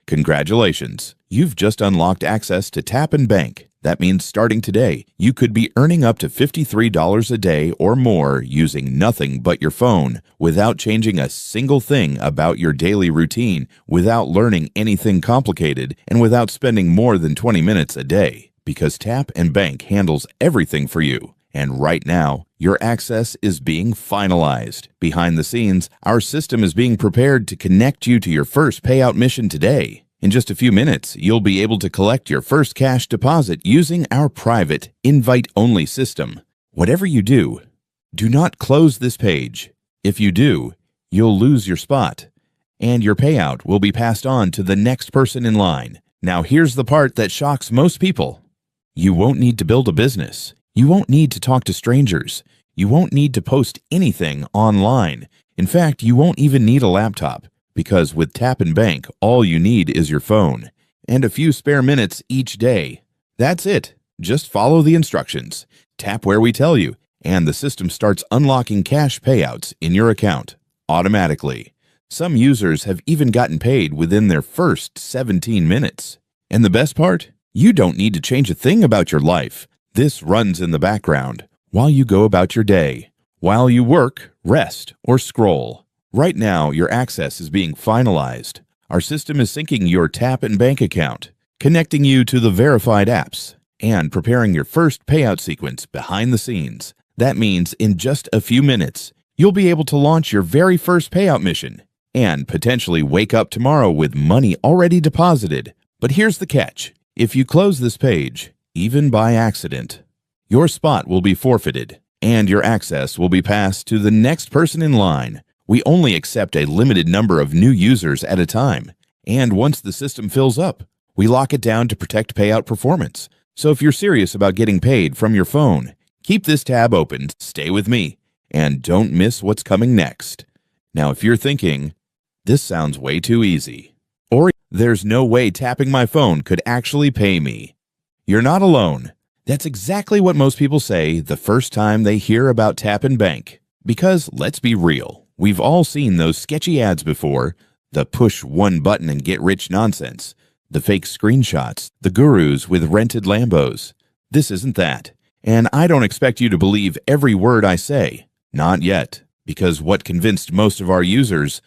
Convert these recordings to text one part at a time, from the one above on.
Congratulations! You've just unlocked access to Tap and Bank. That means starting today, you could be earning up to $53 a day or more using nothing but your phone without changing a single thing about your daily routine, without learning anything complicated, and without spending more than 20 minutes a day. Because Tap and Bank handles everything for you. And right now, your access is being finalized. Behind the scenes, our system is being prepared to connect you to your first payout mission today. In just a few minutes, you'll be able to collect your first cash deposit using our private, invite-only system. Whatever you do, do not close this page. If you do, you'll lose your spot, and your payout will be passed on to the next person in line. Now here's the part that shocks most people. You won't need to build a business. You won't need to talk to strangers. You won't need to post anything online. In fact, you won't even need a laptop, because with Tap and Bank, all you need is your phone and a few spare minutes each day. That's it. Just follow the instructions. Tap where we tell you, and the system starts unlocking cash payouts in your account automatically. Some users have even gotten paid within their first 17 minutes. And the best part? You don't need to change a thing about your life. This runs in the background while you go about your day, while you work, rest, or scroll. Right now, your access is being finalized. Our system is syncing your Tap and Bank account, connecting you to the verified apps, and preparing your first payout sequence behind the scenes. That means in just a few minutes, you'll be able to launch your very first payout mission and potentially wake up tomorrow with money already deposited. But here's the catch. If you close this page, even by accident, your spot will be forfeited and your access will be passed to the next person in line. We only accept a limited number of new users at a time, and once the system fills up, we lock it down to protect payout performance. So if you're serious about getting paid from your phone, keep this tab open, stay with me, and don't miss what's coming next. Now, if you're thinking, this sounds way too easy, or there's no way tapping my phone could actually pay me, you're not alone. That's exactly what most people say the first time they hear about Tap and Bank. Because let's be real, we've all seen those sketchy ads before, the push one button and get rich nonsense, the fake screenshots, the gurus with rented Lambos. This isn't that. And I don't expect you to believe every word I say. Not yet. Because what convinced most of our users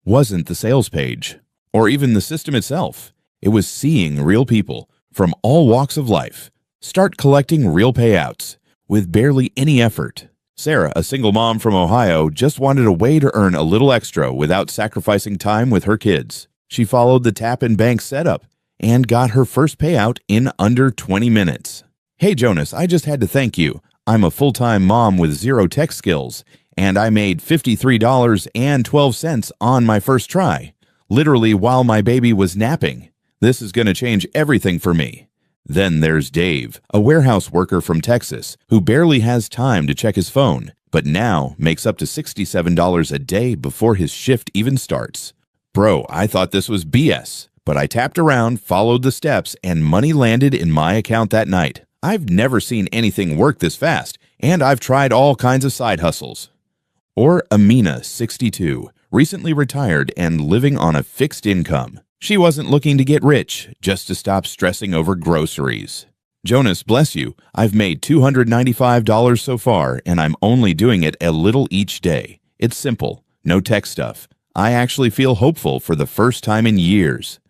wasn't the sales page, or even the system itself. It was seeing real people from all walks of life start collecting real payouts with barely any effort. Sarah, a single mom from Ohio, just wanted a way to earn a little extra without sacrificing time with her kids. She followed the Tap and Bank setup and got her first payout in under 20 minutes. Hey Jonas, I just had to thank you. I'm a full-time mom with zero tech skills, and I made $53.12 on my first try, literally while my baby was napping. This is going to change everything for me. Then there's Dave, a warehouse worker from Texas who barely has time to check his phone, but now makes up to $67 a day before his shift even starts. Bro, I thought this was BS, but I tapped around, followed the steps, and money landed in my account that night. I've never seen anything work this fast, and I've tried all kinds of side hustles. Or Amina, 62, recently retired and living on a fixed income. She wasn't looking to get rich, just to stop stressing over groceries. Jonas, bless you, I've made $295 so far, and I'm only doing it a little each day. It's simple, no tech stuff. I actually feel hopeful for the first time in years.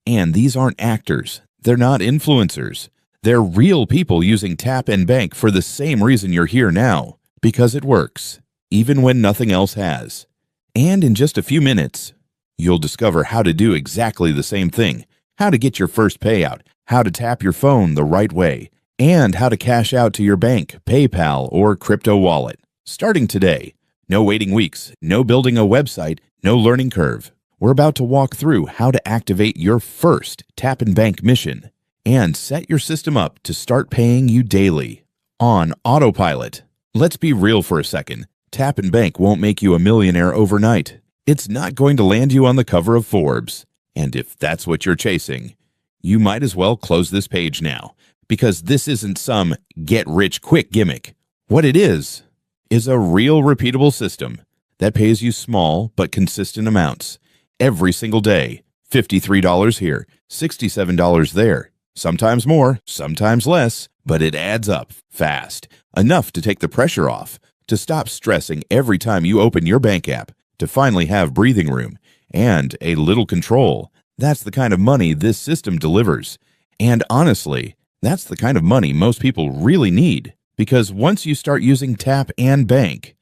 And these aren't actors. They're not influencers. They're real people using Tap and Bank for the same reason you're here now, because it works, even when nothing else has. And in just a few minutes, you'll discover how to do exactly the same thing, how to get your first payout, how to tap your phone the right way, and how to cash out to your bank, PayPal, or crypto wallet. Starting today. No waiting weeks, no building a website, no learning curve. We're about to walk through how to activate your first Tap and Bank mission and set your system up to start paying you daily on autopilot. Let's be real for a second. Tap and Bank won't make you a millionaire overnight. It's not going to land you on the cover of Forbes. And if that's what you're chasing, you might as well close this page now, because this isn't some get-rich-quick gimmick. What it is a real repeatable system that pays you small but consistent amounts every single day, $53 here, $67 there. Sometimes more, sometimes less, but it adds up fast. Enough to take the pressure off, to stop stressing every time you open your bank app, to finally have breathing room and a little control. That's the kind of money this system delivers. And honestly, that's the kind of money most people really need, because once you start using Tap and Bank,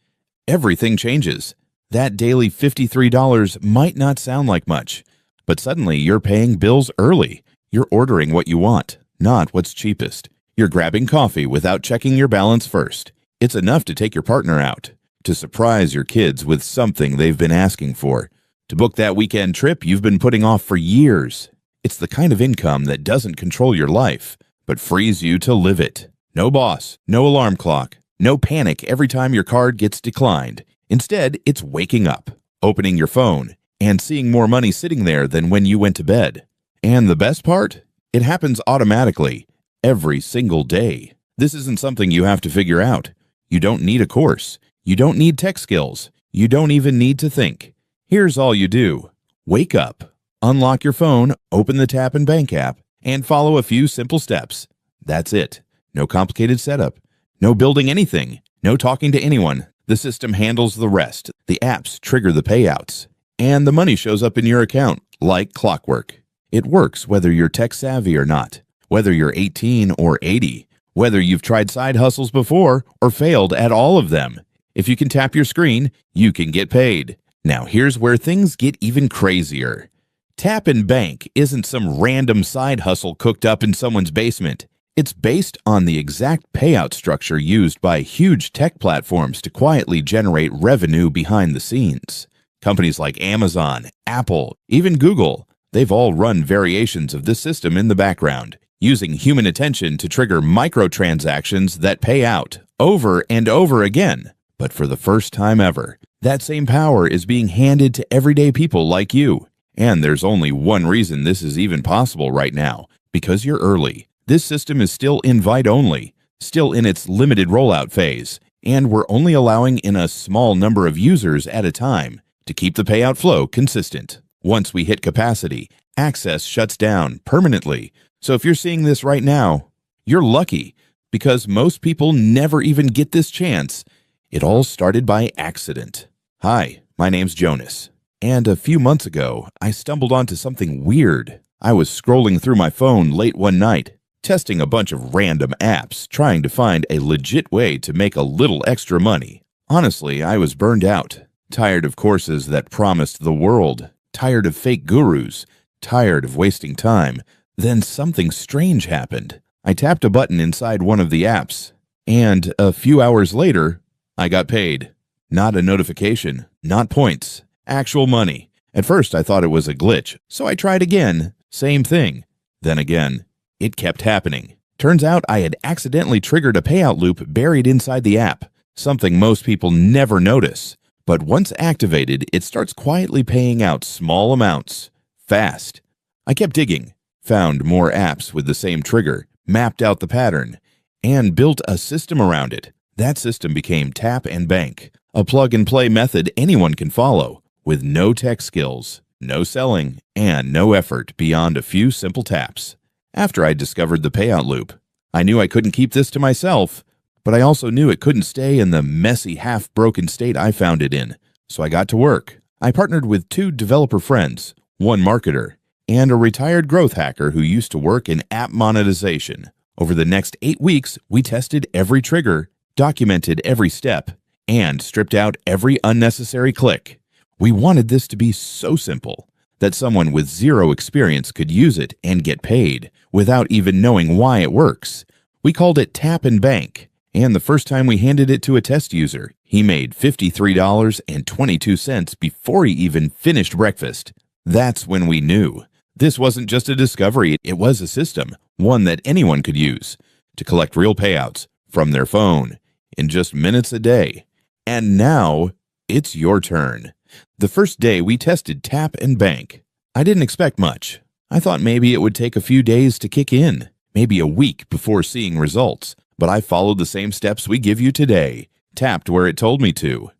everything changes. That daily $53 might not sound like much, but suddenly you're paying bills early. You're ordering what you want, not what's cheapest. You're grabbing coffee without checking your balance first. It's enough to take your partner out, to surprise your kids with something they've been asking for, to book that weekend trip you've been putting off for years. It's the kind of income that doesn't control your life, but frees you to live it. No boss, no alarm clock, no panic every time your card gets declined. Instead, it's waking up, opening your phone, and seeing more money sitting there than when you went to bed. And the best part? It happens automatically, every single day. This isn't something you have to figure out. You don't need a course. You don't need tech skills. You don't even need to think. Here's all you do. Wake up, unlock your phone, open the Tap and Bank app, and follow a few simple steps. That's it. No complicated setup. No building anything. No talking to anyone. The system handles the rest. The apps trigger the payouts. And the money shows up in your account like clockwork. It works whether you're tech savvy or not, whether you're 18 or 80, whether you've tried side hustles before or failed at all of them. If you can tap your screen, you can get paid. Now here's where things get even crazier. Tap and Bank isn't some random side hustle cooked up in someone's basement. It's based on the exact payout structure used by huge tech platforms to quietly generate revenue behind the scenes. Companies like Amazon, Apple, even Google, they've all run variations of this system in the background, using human attention to trigger microtransactions that pay out over and over again. But for the first time ever, that same power is being handed to everyday people like you. And there's only one reason this is even possible right now, because you're early. This system is still invite-only, still in its limited rollout phase, and we're only allowing in a small number of users at a time to keep the payout flow consistent. Once we hit capacity, access shuts down permanently. So if you're seeing this right now, you're lucky, because most people never even get this chance. It all started by accident. Hi, my name's Jonas, and a few months ago, I stumbled onto something weird. I was scrolling through my phone late one night, testing a bunch of random apps, trying to find a legit way to make a little extra money. Honestly, I was burned out, tired of courses that promised the world, tired of fake gurus, tired of wasting time. Then something strange happened. I tapped a button inside one of the apps, and a few hours later, I got paid. Not a notification, not points, actual money. At first, I thought it was a glitch, so I tried again. Same thing. Then again, it kept happening. Turns out I had accidentally triggered a payout loop buried inside the app, something most people never notice. But once activated, it starts quietly paying out small amounts, fast. I kept digging, found more apps with the same trigger, mapped out the pattern, and built a system around it. That system became Tap and Bank, a plug-and-play method anyone can follow, with no tech skills, no selling, and no effort beyond a few simple taps. After I discovered the payout loop, I knew I couldn't keep this to myself, but I also knew it couldn't stay in the messy, half-broken state I found it in. So I got to work. I partnered with 2 developer friends, 1 marketer, and a retired growth hacker who used to work in app monetization. Over the next 8 weeks, we tested every trigger, documented every step, and stripped out every unnecessary click. We wanted this to be so simple that someone with zero experience could use it and get paid without even knowing why it works. We called it Tap and Bank, and the first time we handed it to a test user, he made $53.22 before he even finished breakfast. That's when we knew. This wasn't just a discovery, it was a system, one that anyone could use, to collect real payouts from their phone in just minutes a day. And now, it's your turn. The first day we tested Tap and Bank, I didn't expect much. I thought maybe it would take a few days to kick in, maybe a week before seeing results, but I followed the same steps we give you today, tapped where it told me to,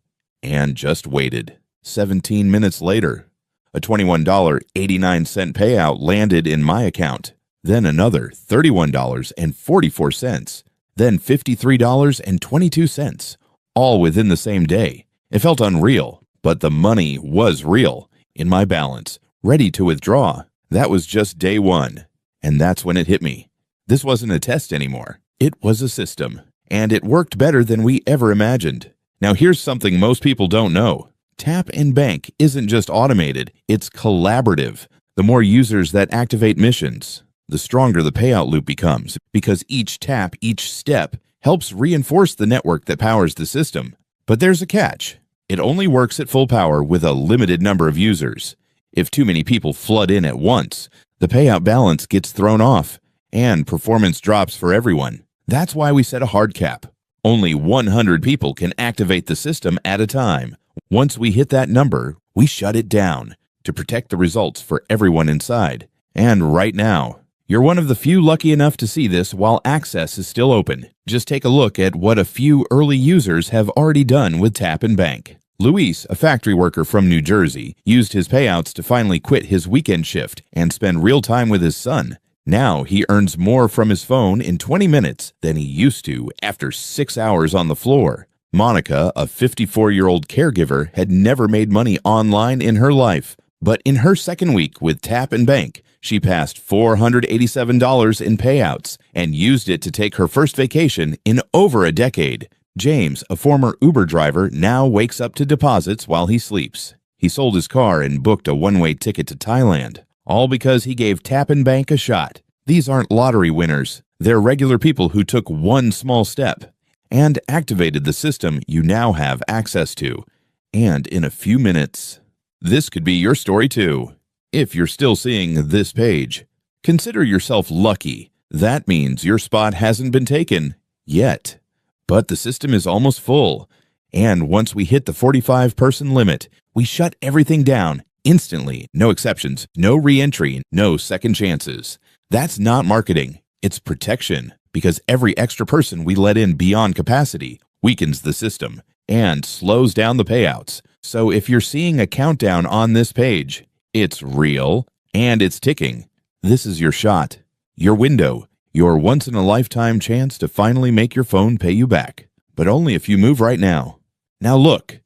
and just waited. 17 minutes later, A $21.89 payout landed in my account. Then another $31.44. Then $53.22. All within the same day. It felt unreal, but the money was real in my balance, ready to withdraw. That was just day one. And that's when it hit me. This wasn't a test anymore. It was a system. And it worked better than we ever imagined. Now here's something most people don't know. Tap and Bank isn't just automated, it's collaborative. The more users that activate missions, the stronger the payout loop becomes, because each tap, each step, helps reinforce the network that powers the system. But there's a catch. It only works at full power with a limited number of users. If too many people flood in at once, the payout balance gets thrown off, and performance drops for everyone. That's why we set a hard cap. Only 100 people can activate the system at a time. Once we hit that number, we shut it down to protect the results for everyone inside. And right now, you're one of the few lucky enough to see this while access is still open. Just take a look at what a few early users have already done with Tap and Bank. Luis, a factory worker from New Jersey, used his payouts to finally quit his weekend shift and spend real time with his son. Now he earns more from his phone in 20 minutes than he used to after 6 hours on the floor. Monica, a 54-year-old caregiver, had never made money online in her life. But in her second week with Tap and Bank, she passed $487 in payouts and used it to take her first vacation in over a decade. James, a former Uber driver, now wakes up to deposits while he sleeps. He sold his car and booked a one-way ticket to Thailand, all because he gave Tap and Bank a shot. These aren't lottery winners. They're regular people who took one small step and activated the system you now have access to. And in a few minutes, this could be your story too. If you're still seeing this page, consider yourself lucky. That means your spot hasn't been taken yet. But the system is almost full. And once we hit the 45-person limit, we shut everything down instantly. No exceptions, no re-entry, no second chances. That's not marketing. It's protection, because every extra person we let in beyond capacity weakens the system and slows down the payouts. So if you're seeing a countdown on this page, it's real and it's ticking. This is your shot, your window, your once-in-a-lifetime chance to finally make your phone pay you back. But only if you move right now. Now look,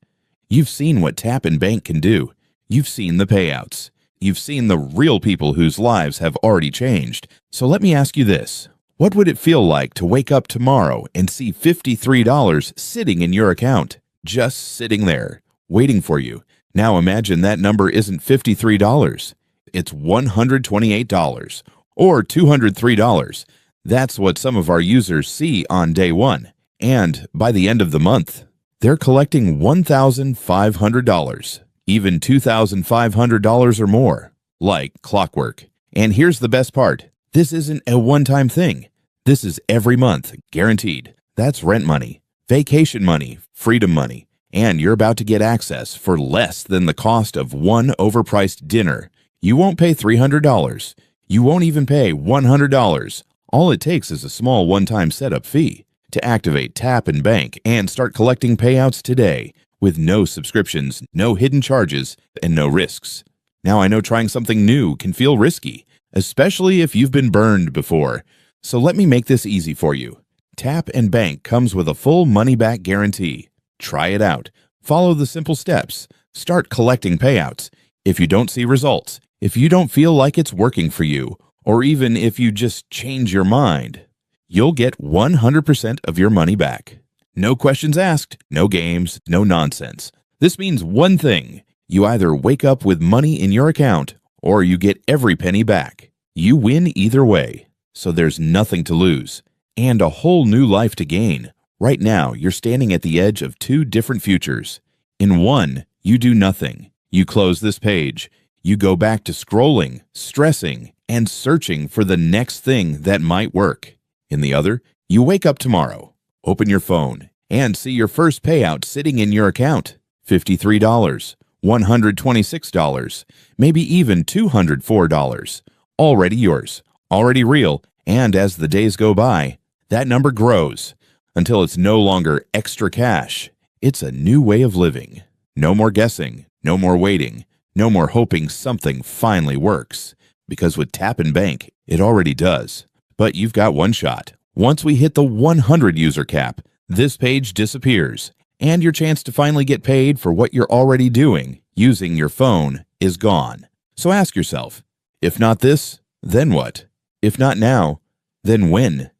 you've seen what Tap and Bank can do. You've seen the payouts. You've seen the real people whose lives have already changed. So let me ask you this. What would it feel like to wake up tomorrow and see $53 sitting in your account? Just sitting there, waiting for you. Now imagine that number isn't $53. It's $128 or $203. That's what some of our users see on day one. And by the end of the month, they're collecting $1,500, even $2,500 or more, like clockwork. And here's the best part. This isn't a one-time thing. This is every month, guaranteed. That's rent money, vacation money, freedom money, and you're about to get access for less than the cost of one overpriced dinner. You won't pay $300. You won't even pay $100. All it takes is a small one-time setup fee to activate Tap and Bank and start collecting payouts today with no subscriptions, no hidden charges, and no risks. Now I know trying something new can feel risky, especially if you've been burned before. So let me make this easy for you. Tap and Bank comes with a full money-back guarantee. Try it out. Follow the simple steps. Start collecting payouts. If you don't see results, if you don't feel like it's working for you, or even if you just change your mind, you'll get 100% of your money back. No questions asked, no games, no nonsense. This means one thing. You either wake up with money in your account, or you get every penny back. You win either way, so there's nothing to lose, and a whole new life to gain. Right now, you're standing at the edge of two different futures. In one, you do nothing. You close this page. You go back to scrolling, stressing, and searching for the next thing that might work. In the other, you wake up tomorrow, open your phone, and see your first payout sitting in your account. $53, $126, maybe even $204. Already yours, already real, and as the days go by, that number grows until it's no longer extra cash. It's a new way of living. No more guessing, no more waiting, No more hoping something finally works, because with Tap and Bank, it already does. But you've got one shot. Once we hit the 100 user cap, this page disappears, and your chance to finally get paid for what you're already doing using your phone is gone. So ask yourself, if not this, then what? If not now, then when?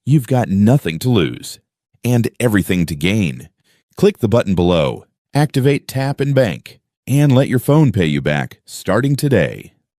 You've got nothing to lose and everything to gain. Click the button below, activate Tap and Bank, and let your phone pay you back starting today.